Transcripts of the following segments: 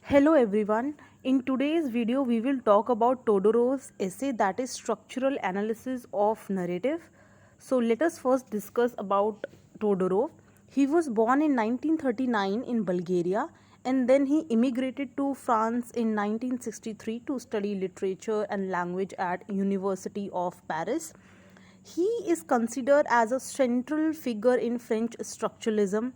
Hello everyone. In today's video, we will talk about Todorov's essay that is structural analysis of narrative. So let us first discuss about Todorov. He was born in 1939 in Bulgaria and then he immigrated to France in 1963 to study literature and language at University of Paris. He is considered as a central figure in French structuralism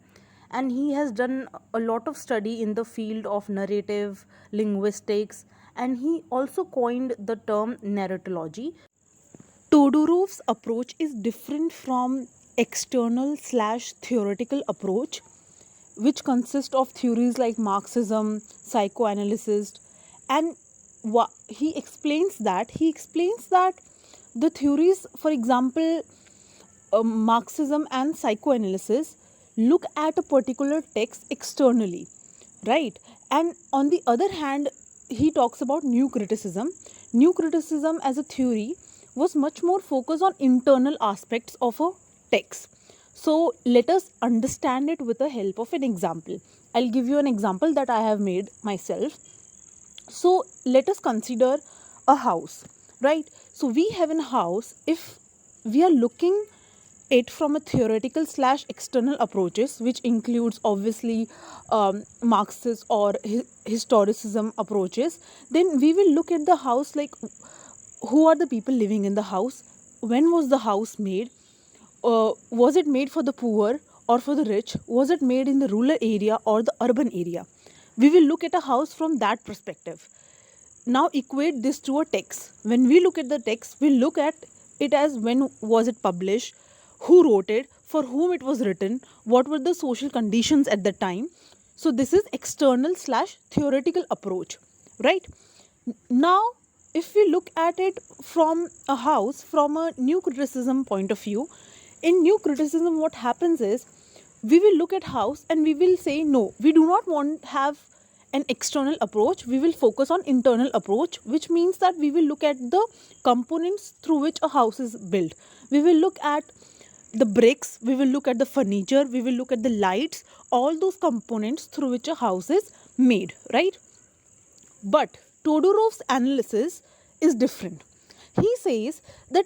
and he has done a lot of study in the field of narrative linguistics, and he also coined the term narratology. Todorov's approach is different from external slash theoretical approach, which consists of theories like Marxism, psychoanalysis, and he explains that the theories, for example, Marxism and psychoanalysis, look at a particular text externally, right? And on the other hand, he talks about new criticism. New criticism as a theory was much more focused on internal aspects of a text. So let us understand it with the help of an example. I'll give you an example that I have made myself. So let us consider a house, right? So we have a house. If we are looking it from a theoretical slash external approaches, which includes obviously Marxist or historicism approaches, then we will look at the house like who are the people living in the house, when was the house made, was it made for the poor or for the rich, was it made in the rural area or the urban area. We will look at a house from that perspective. Now equate this to a text. When we look at the text, we look at it as when was it published, who wrote it, for whom it was written, what were the social conditions at the time. So this is external slash theoretical approach, right? Now if we look at it from a house from a new criticism point of view, in new criticism what happens is we will look at house and we will say no, we do not want have an external approach, we will focus on internal approach, which means that we will look at the components through which a house is built. We will look at the bricks, we will look at the furniture, we will look at the lights, all those components through which a house is made, right? But Todorov's analysis is different. He says that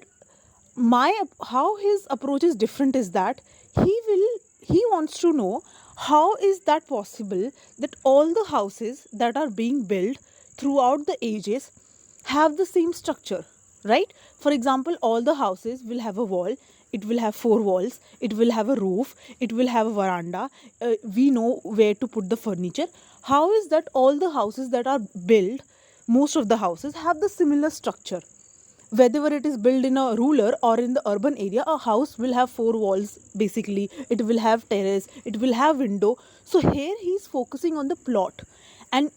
how his approach is different is that he wants to know how is that possible that all the houses that are being built throughout the ages have the same structure, right? For example, all the houses will have a wall, it will have four walls, it will have a roof, it will have a veranda, we know where to put the furniture. How is that all the houses that are built, most of the houses have the similar structure? Whether it is built in a rural or in the urban area, a house will have four walls, basically it will have terrace, it will have window. So here he is focusing on the plot. And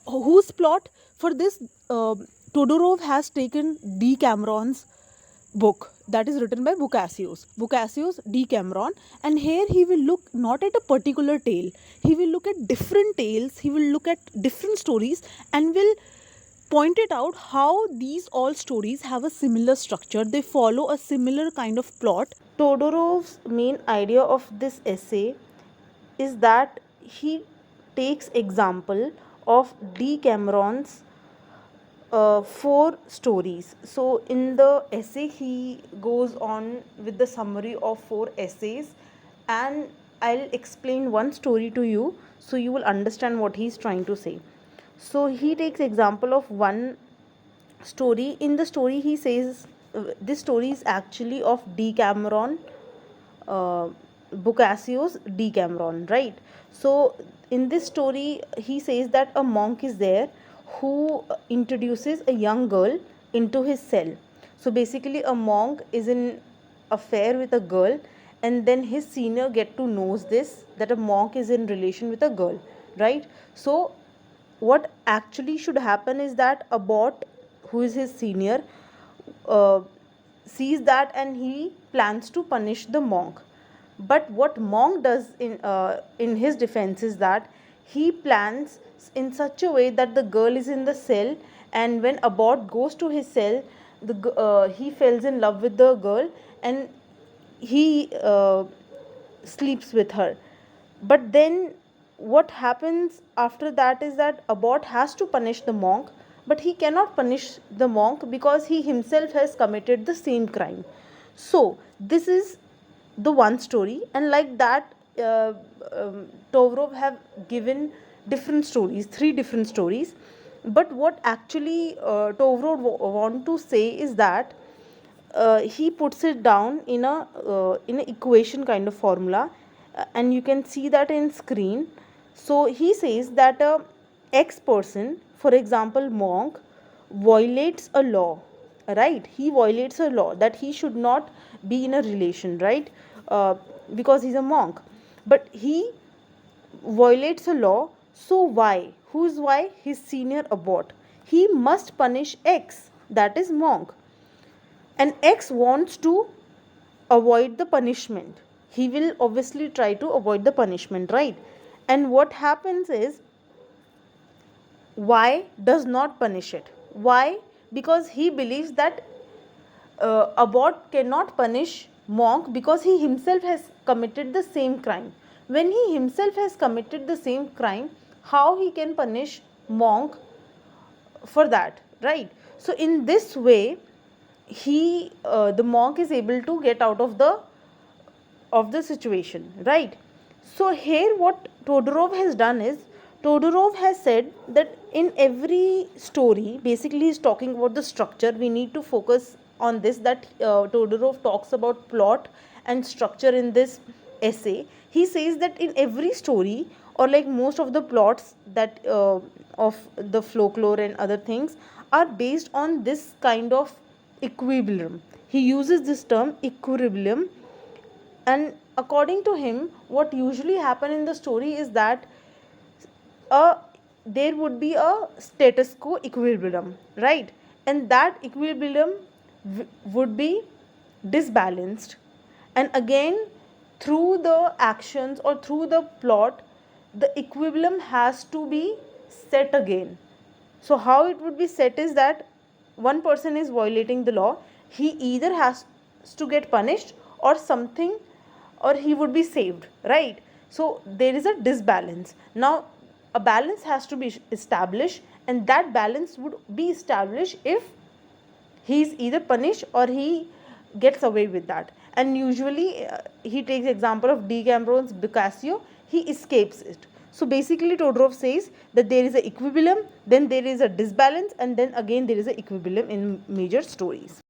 whose plot? For this, Todorov has taken D. Cameron's book that is written by Boccacio's Decameron, and here he will look not at a particular tale, he will look at different tales, he will look at different stories and will point it out how these all stories have a similar structure, they follow a similar kind of plot. Todorov's main idea of this essay is that he takes example of Decameron's four stories. So in the essay he goes on with the summary of four essays, and I'll explain one story to you so you will understand what he's trying to say. So he takes example of one story. In the story he says this story is actually of Decameron, uh, Boccaccio's Decameron, right? So in this story he says that a monk is there who introduces a young girl into his cell. So basically a monk is in affair with a girl, and then his senior get to knows this, that a monk is in relation with a girl, right? So what actually should happen is that a bot who is his senior uh, sees that and he plans to punish the monk. But what monk does in his defense is that he plans in such a way that the girl is in the cell, and when Abbott goes to his cell, he falls in love with the girl and he sleeps with her. But then what happens after that is that Abbot has to punish the monk, but he cannot punish the monk because he himself has committed the same crime. So this is the one story, and like that, Tovrov have given different stories, three different stories. But what actually Tovrov want to say is that he puts it down in an equation kind of formula, and you can see that in screen. So he says that a X person, for example monk, violates a law, right? He violates a law that he should not be in a relation, right? Because he's a monk, but he violates a law. So why? Who's why? His senior Abbot. He must punish X, that is monk, and X wants to avoid the punishment. He will obviously try to avoid the punishment, right? And what happens is Y does not punish it. Why? Because he believes that Abbot cannot punish monk because he himself has committed the same crime. When he himself has committed the same crime, how he can punish monk for that, right? So in this way, the monk is able to get out of the situation, right? So here what Todorov has done is, Todorov has said that in every story, basically he's talking about the structure. We need to focus on this, that Todorov talks about plot and structure in this essay. He says that in every story, or like most of the plots that of the folklore and other things, are based on this kind of equilibrium. He uses this term equilibrium, and according to him, what usually happen in the story is that uh, there would be a status quo equilibrium, right? And that equilibrium would be disbalanced, and again through the actions or through the plot, the equilibrium has to be set again. So how it would be set is that one person is violating the law, he either has to get punished or something, or he would be saved, right? So there is a disbalance. Now a balance has to be established, and that balance would be established if he is either punished or he gets away with that. And usually he takes example of Decameron's Boccaccio, he escapes it. So basically Todorov says that there is an equilibrium, then there is a disbalance, and then again there is an equilibrium in major stories.